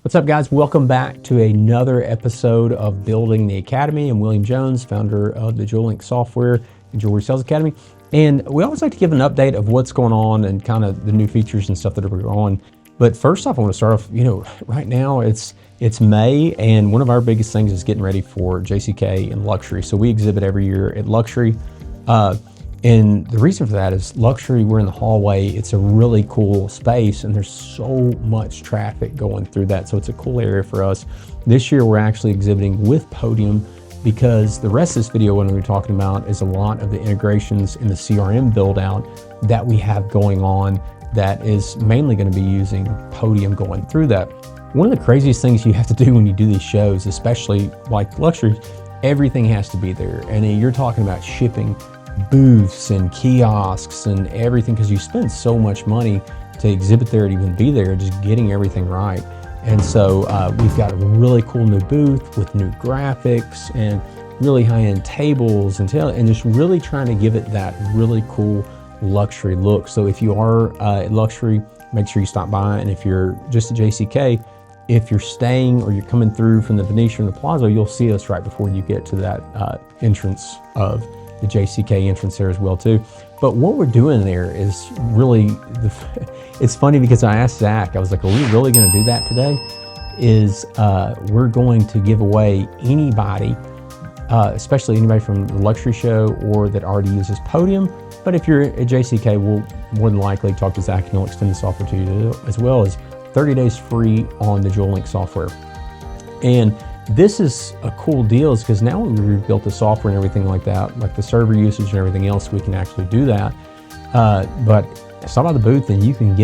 What's up, guys? Welcome back to another episode of Building the Academy. I'm William Jones, founder of the JewelLink Software and Jewelry Sales Academy. And we always like to give an update of what's going on and kind of the new features and stuff that are going on. But first off, I want to start off, right now it's May, and one of our biggest things is getting ready for JCK and luxury. So we exhibit every year at luxury. And the reason for that is luxury, we're in the hallway. It's a really cool space and there's so much traffic going through that. So it's a cool area for us. This year, we're actually exhibiting with Podium because the rest of this video, what we're talking about is a lot of the integrations in the CRM build out that we have going on that is mainly going to be using Podium going through that. One of the craziest things you have to do when you do these shows, especially like luxury, everything has to be there. And you're talking about shipping booths and kiosks and everything because you spend so much money to exhibit there and even be there, just getting everything right. And so we've got a really cool new booth with new graphics and really high-end tables and just really trying to give it that really cool luxury look. So if you are at luxury, make sure you stop by. And if you're just at JCK, if you're staying or you're coming through from the Venetian or the Plaza, you'll see us right before you get to that entrance of the JCK entrance there as well too. But what we're doing there is really, it's funny because I asked Zach, I was like, are we really gonna do that today? We're going to give away anybody, especially anybody from the luxury show or that already uses Podium. But if you're at JCK, we'll more than likely talk to Zach and he'll extend this offer to you, as well as 30 days free on the JewelLink software. And this is a cool deal because now we've built the software and everything like that, like the server usage and everything else, we can actually do that. But stop by the booth and you can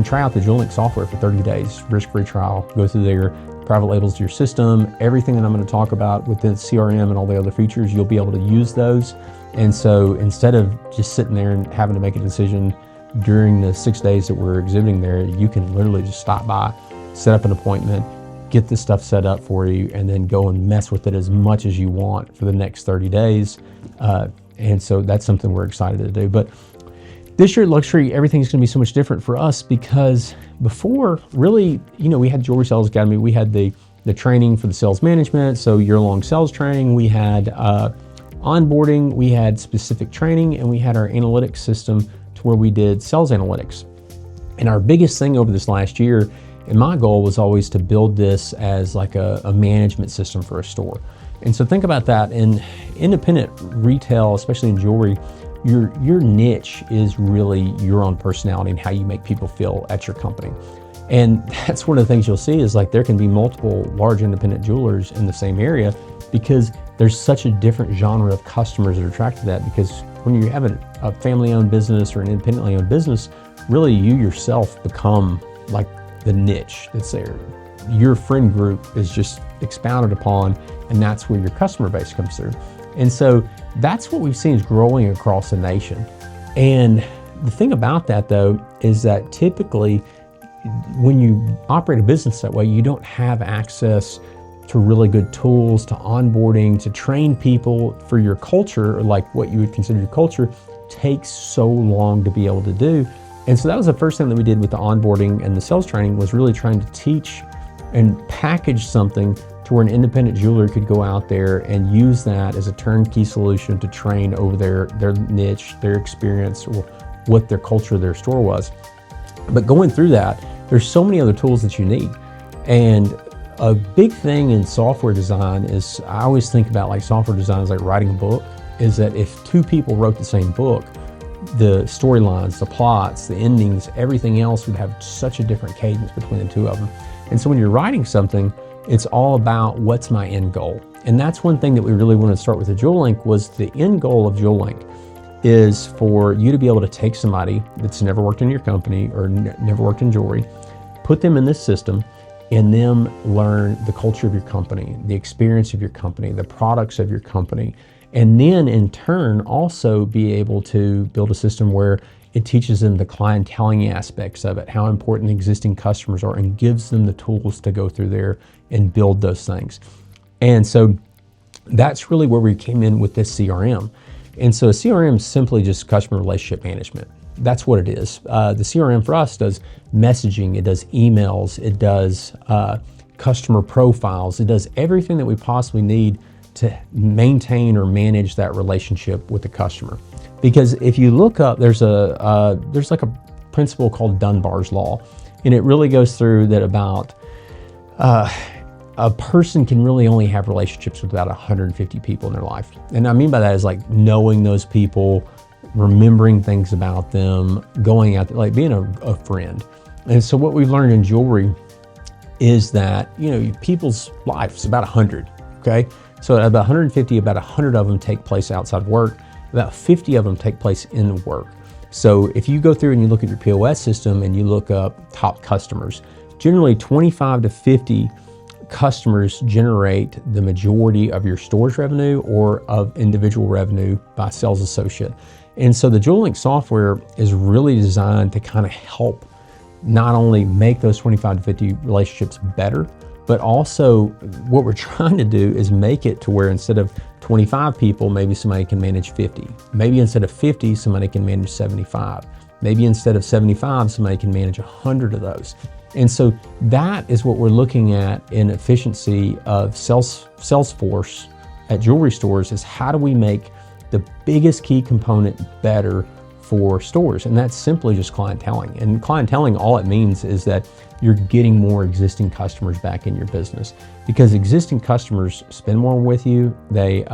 try out the JewelLink software for 30 days, risk-free trial, go through their private labels to your system, everything that I'm going to talk about with the CRM and all the other features, you'll be able to use those. And so instead of just sitting there and having to make a decision during the 6 days that we're exhibiting there, you can literally just stop by, set up an appointment, get this stuff set up for you, and then go and mess with it as much as you want for the next 30 days. And so that's something we're excited to do. But this year at luxury, everything's gonna be so much different for us because before, really, we had Jewelry Sales Academy, we had the training for the sales management, so year-long sales training, we had onboarding, we had specific training, and we had our analytics system to where we did sales analytics. And our biggest thing over this last year, and my goal was always to build this as like a management system for a store. And so think about that in independent retail, especially in jewelry, your niche is really your own personality and how you make people feel at your company. And that's one of the things you'll see is like there can be multiple large independent jewelers in the same area because there's such a different genre of customers that are attracted to that. Because when you have a family-owned business or an independently owned business, really you yourself become like the niche that's there. Your friend group is just expounded upon, and that's where your customer base comes through. And so that's what we've seen is growing across the nation. And the thing about that though, is that typically when you operate a business that way, you don't have access to really good tools, to onboarding, to train people for your culture, or like what you would consider your culture, takes so long to be able to do. And so that was the first thing that we did with the onboarding and the sales training, was really trying to teach and package something to where an independent jeweler could go out there and use that as a turnkey solution to train over their niche, their experience, or what their culture of their store was. But going through that, there's so many other tools that you need. And a big thing in software design is, I always think about like software design is like writing a book, is that if two people wrote the same book, the storylines, the plots, the endings, everything else would have such a different cadence between the two of them. And so when you're writing something, it's all about what's my end goal. And that's one thing that we really wanted to start with the JewelLink, was the end goal of JewelLink is for you to be able to take somebody that's never worked in your company or never worked in jewelry, put them in this system, and them learn the culture of your company, the experience of your company, the products of your company, and then in turn also be able to build a system where it teaches them the clienteling aspects of it, how important existing customers are, and gives them the tools to go through there and build those things. And so that's really where we came in with this CRM. And so a CRM is simply just customer relationship management. that's what it is. The CRM for us does messaging, it does emails, it does customer profiles, it does everything that we possibly need to maintain or manage that relationship with the customer. Because if you look up, there's like a principle called Dunbar's Law, and it really goes through that about a person can really only have relationships with about 150 people in their life. And I mean by that is like knowing those people, remembering things about them, going out there, like being a friend. And so what we've learned in jewelry is that, people's lives, about 100, okay? So about 150, about 100 of them take place outside of work, about 50 of them take place in work. So if you go through and you look at your POS system and you look up top customers, generally 25 to 50 customers generate the majority of your store's revenue or of individual revenue by sales associate. And so the JewelLink software is really designed to kind of help not only make those 25 to 50 relationships better, but also what we're trying to do is make it to where instead of 25 people, maybe somebody can manage 50. Maybe instead of 50, somebody can manage 75. Maybe instead of 75, somebody can manage 100 of those. And so that is what we're looking at in efficiency of sales force at jewelry stores, is how do we make the biggest key component better for stores? And that's simply just clienteling. And clienteling, all it means is that you're getting more existing customers back in your business, because existing customers spend more with you, they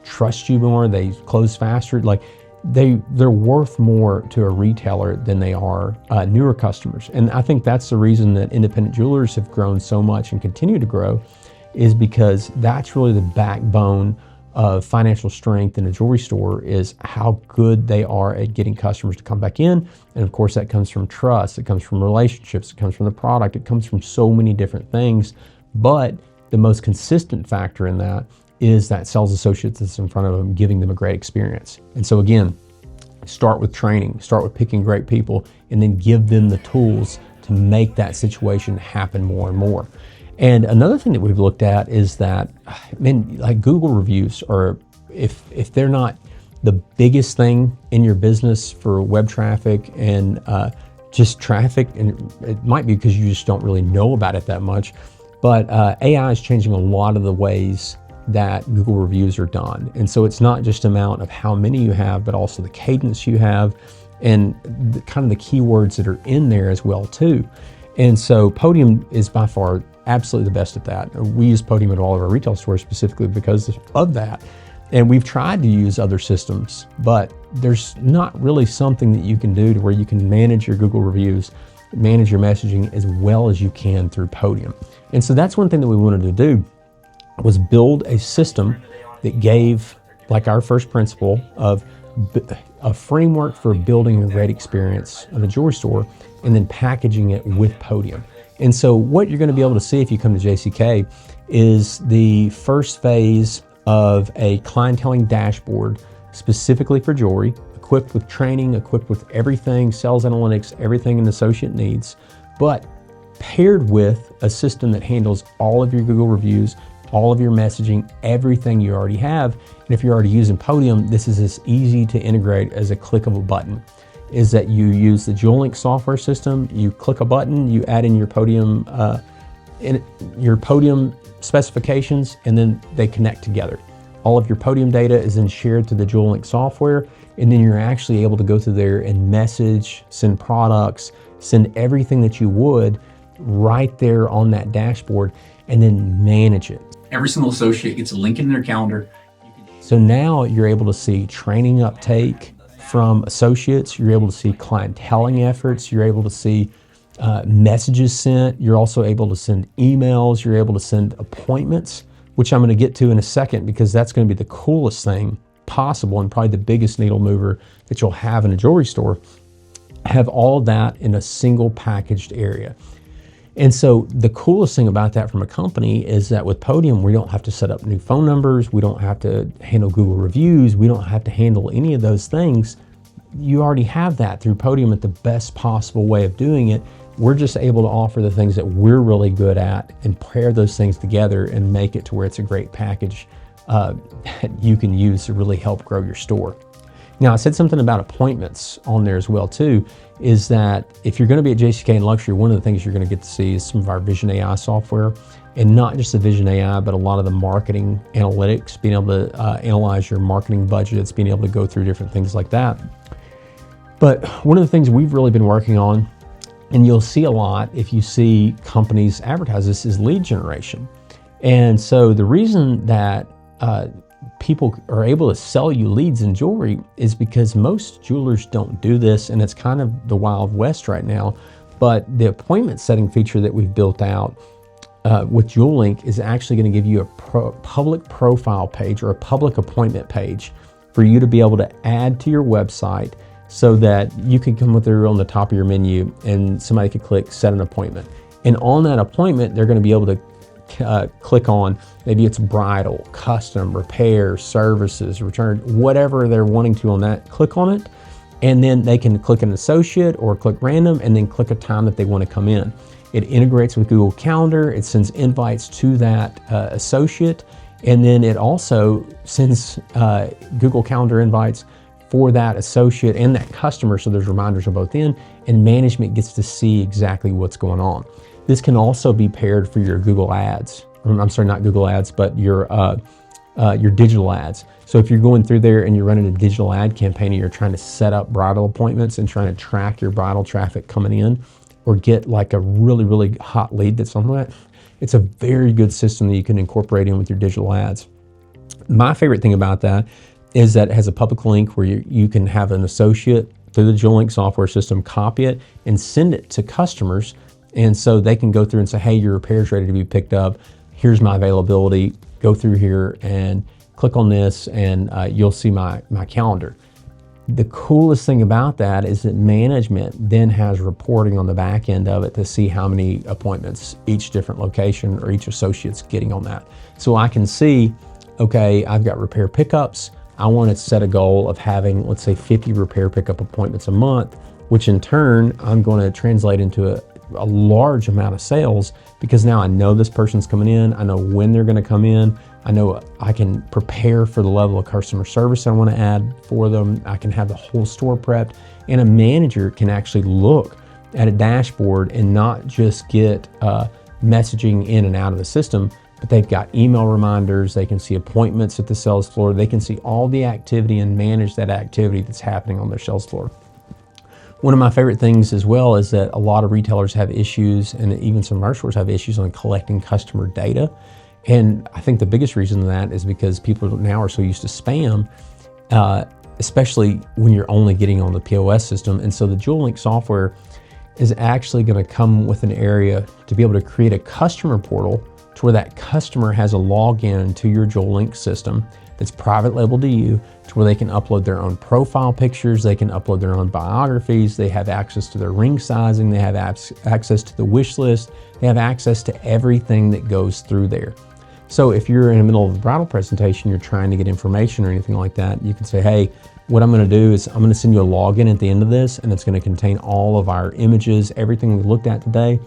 trust you more, they close faster. Like they're worth more to a retailer than they are newer customers. And I think that's the reason that independent jewelers have grown so much and continue to grow, is because that's really the backbone of financial strength in a jewelry store, is how good they are at getting customers to come back in. And of course that comes from trust, it comes from relationships, it comes from the product, it comes from so many different things. But the most consistent factor in that is that sales associate that's in front of them, giving them a great experience. And so again, start with training, start with picking great people, and then give them the tools to make that situation happen more and more. And another thing that we've looked at is that, like Google reviews are, if they're not the biggest thing in your business for web traffic and just traffic, and it might be because you just don't really know about it that much, but AI is changing a lot of the ways that Google reviews are done. And so it's not just amount of how many you have, but also the cadence you have and kind of the keywords that are in there as well too. And so Podium is by far absolutely the best at that. We use Podium at all of our retail stores specifically because of that. And we've tried to use other systems, but there's not really something that you can do to where you can manage your Google reviews, manage your messaging as well as you can through Podium. And so that's one thing that we wanted to do, was build a system that gave, like our first principle of a framework for building a great experience of a jewelry store, and then packaging it with Podium. And so what you're going to be able to see if you come to JCK is the first phase of a clienteling dashboard specifically for jewelry, equipped with training, equipped with everything, sales analytics, everything an associate needs, but paired with a system that handles all of your Google reviews, all of your messaging, everything you already have. And if you're already using Podium, this is as easy to integrate as a click of a button. Is that you use the JewelLink software system, you click a button, you add in your Podium specifications, and then they connect together. All of your Podium data is then shared to the JewelLink software, and then you're actually able to go through there and message, send products, send everything that you would right there on that dashboard, and then manage it. Every single associate gets a link in their calendar. So now you're able to see training uptake from associates, you're able to see clienteling efforts, you're able to see messages sent, you're also able to send emails, you're able to send appointments, which I'm going to get to in a second, because that's going to be the coolest thing possible and probably the biggest needle mover that you'll have in a jewelry store. Have all of that in a single packaged area. And so the coolest thing about that from a company is that with Podium, we don't have to set up new phone numbers. We don't have to handle Google reviews. We don't have to handle any of those things. You already have that through Podium at the best possible way of doing it. We're just able to offer the things that we're really good at and pair those things together and make it to where it's a great package that you can use to really help grow your store. Now, I said something about appointments on there as well too, is that if you're going to be at JCK and Luxury, one of the things you're going to get to see is some of our Vision AI software, and not just the Vision AI, but a lot of the marketing analytics, being able to analyze your marketing budgets, being able to go through different things like that. But one of the things we've really been working on, and you'll see a lot if you see companies advertise this, is lead generation. And so the reason that people are able to sell you leads in jewelry is because most jewelers don't do this, and it's kind of the Wild West right now. But the appointment setting feature that we've built out with JewelLink is actually going to give you a public profile page or a public appointment page for you to be able to add to your website, so that you can come with there on the top of your menu and somebody can click set an appointment. And on that appointment, they're going to be able to click on, maybe it's bridal, custom, repair, services, return, whatever they're wanting to on that, click on it. And then they can click an associate or click random and then click a time that they want to come in. It integrates with Google Calendar. It sends invites to that associate. And then it also sends Google Calendar invites for that associate and that customer, so there's reminders on both ends, and management gets to see exactly what's going on. This can also be paired for your Google ads. I'm sorry, not Google ads, but your digital ads. So if you're going through there and you're running a digital ad campaign and you're trying to set up bridal appointments and trying to track your bridal traffic coming in, or get like a really, really hot lead that's on that, it's a very good system that you can incorporate in with your digital ads. My favorite thing about that is that it has a public link where you can have an associate through the JewelLink software system copy it and send it to customers. And so they can go through and say, hey, your repair's ready to be picked up. Here's my availability. Go through here and click on this, and you'll see my calendar. The coolest thing about that is that management then has reporting on the back end of it to see how many appointments each different location or each associate's getting on that. So I can see, okay, I've got repair pickups. I want to set a goal of having, let's say, 50 repair pickup appointments a month, which in turn, I'm going to translate into a large amount of sales, because now I know this person's coming in. I know when they're going to come in. I know I can prepare for the level of customer service I want to add for them. I can have the whole store prepped, and a manager can actually look at a dashboard and not just get messaging in and out of the system, but they've got email reminders. They can see appointments at the sales floor. They can see all the activity and manage that activity that's happening on their sales floor. One of my favorite things as well is that a lot of retailers have issues, and even some of our stores have issues on collecting customer data. And I think the biggest reason of that is because people now are so used to spam, especially when you're only getting on the POS system. And so the JewelLink software is actually going to come with an area to be able to create a customer portal to where that customer has a login to your JewelLink system that's private labeled to you, to where they can upload their own profile pictures, they can upload their own biographies, they have access to their ring sizing, they have access to the wish list, they have access to everything that goes through there. So if you're in the middle of a bridal presentation, you're trying to get information or anything like that, you can say, hey, what I'm going to do is I'm going to send you a login at the end of this, and it's going to contain all of our images, everything we looked at today.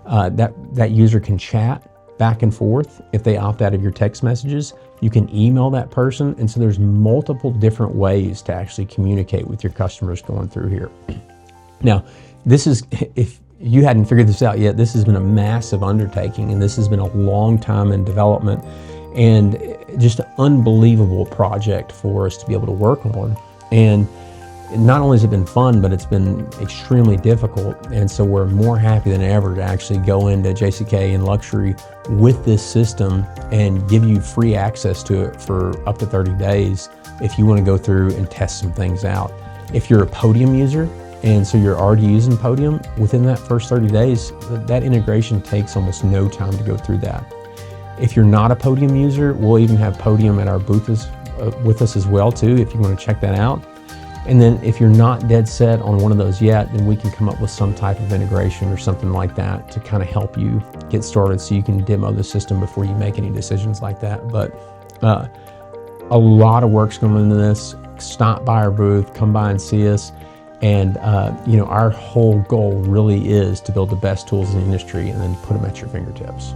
That user can chat back and forth. If they opt out of your text messages, you can email that person. And so there's multiple different ways to actually communicate with your customers going through here. Now, this is, if you hadn't figured this out yet, this has been a massive undertaking, and this has been a long time in development, and just an unbelievable project for us to be able to work on. And not only has it been fun, but it's been extremely difficult. And so we're more happy than ever to actually go into JCK and Luxury with this system and give you free access to it for up to 30 days if you want to go through and test some things out. If you're a Podium user, and so you're already using Podium, within that first 30 days, that integration takes almost no time to go through that. If you're not a Podium user, we'll even have Podium at our booths with us as well too, if you want to check that out. And then if you're not dead set on one of those yet, then we can come up with some type of integration or something like that to kind of help you get started, so you can demo the system before you make any decisions like that. But a lot of work's going into this. Stop by our booth, come by and see us. And our whole goal really is to build the best tools in the industry and then put them at your fingertips.